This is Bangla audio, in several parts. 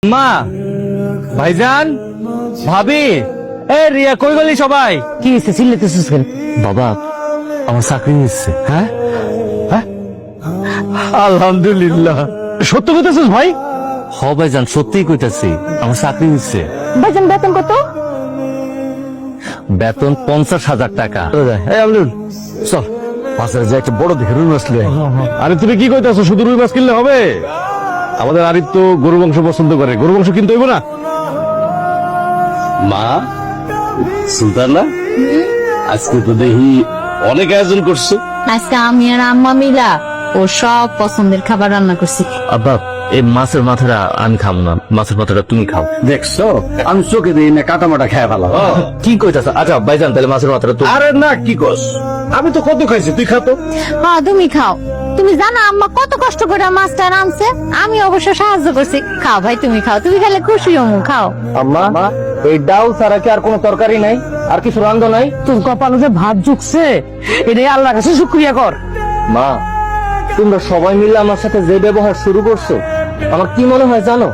মা, ভাইজান, ভাবি, এ রিয়া কই গেলি সবাই? কি হয়েছে চিল্লাতেছিস কেন? বাবা আমার চাকরি নিচ্ছে। হ্যাঁ হ্যাঁ, আলহামদুলিল্লাহ। সত্য কইতেছিস ভাই? হ ভাইজান, সত্যিই কইতাছি, আমার চাকরি নিচ্ছে। ভাইজান বেতন কত? বেতন 50,000 টাকা। এই আব্দুল চল বাজারে যাই, একটা বড় দেখে রুই মাছ লই আই। আরে তুমি কি কইতাছো? শুধু রুই মাছ কিনলে হবে? আমাদের আরিফ তো গরু মাংস পছন্দ করে, গরু মাংস কিনতে হইব না? মা, সুলতানা, আজকে তো দেখি অনেক আয়োজন করছো। আজকে আমি আর আম্মা মিলা ও সব পছন্দের খাবার রান্না করছি। আব্বা, এই মাছের মাথাটা আমি খাবো না, মাছের মাথাটা তুমি খাও। দেখছো, আমি চোখে দিই না কাটা মাটা খেয়ে ভালো। কি কইতাছ? আচ্ছা ভাইজান, তাহলে মাছের মাথাটা তুমি। আরে না, কি কস? আমি তো কত খাইছি, তুই খাতো। হ্যাঁ তুমি খাও। তুমি জানো আম্মা কত কষ্ট করে মাছটা রাঁধছে? আমি অবশ্য সাহায্য করছি। খাও ভাই, তুমি খাও, তুমি খেলে খুশি হমু। খাও। আম্মা, এই ডাল ছাড়া কি আর কোনো তরকারি নাই? আর কিছু রান্ধ নাই? তোর কপালে যে ভাত ঝুকছে, এটাই আল্লাহর কাছে শুকরিয়া কর। মা, তোমরা সবাই মিলে আমার সাথে যে ব্যবহার শুরু করছো, আমার কি মনে হয় জানো?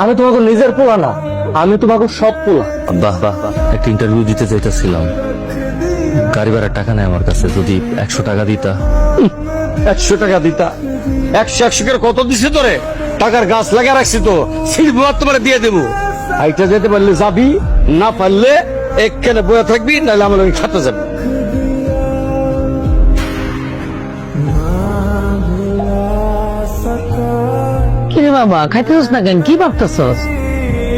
আমি তোমাকে নিজের পোলা না, আমি তোমাকে সব পোলা। বাহ বাহ, একটা ইন্টারভিউ দিতে চাইতেছিলাম, গাড়ি ভাড়ার টাকা নেই আমার কাছে, যদি 100 টাকা দিতা। 100 টাকা দিতা? 100 করে কত দিছে তোরে? টাকার গাছ লাগা রাখছি তো, শিল্প তোমার দিয়ে দেবো। আইটা যেতে পারলে যাবি, না পারলে একখানে বয়ে থাকবি, নাহলে আমার ওই খাতে যাবি। কি রে বাবা, খাইতেছস না কেন? কি ভাবতেছস?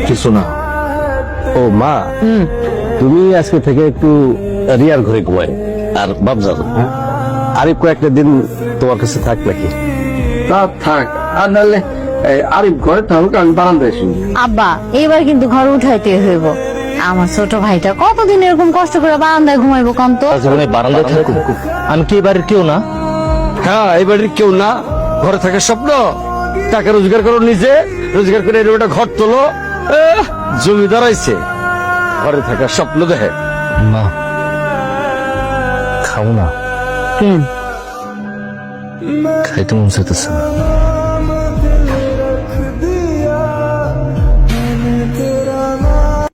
কিছু না। ও মা, তুমি আজকে থেকে একটু রিয়ার ঘরে ঘুমাই আর বাবজার। আরিফ কয়েকটা দিন তোমার কাছে থাক নাকি? তা থাক, আর নাহলে আরিফ ঘরে থাকুক, আমি বারান্দায় শুনি। আব্বা, এবার কিন্তু ঘর উঠাইতে হইব। আমার ছোট ভাইটা কতদিন এরকম কষ্ট করে বারান্দায় ঘুমাইবো কম তো? জীবনে বারান্দায় থাকুক, আমি কি এবারের কেউ না? হ্যাঁ, এই বাড়ির কেউ না, ঘরে থাকার স্বপ্ন। টাকা রোজগার করো নিজে, রোজগার করে এরকম একটা ঘর তোলো। জমিদার আইছে, ঘরে থাকার স্বপ্ন দেখে। মা, খাও না, কেন? খাইতে মন চাইতেছে না।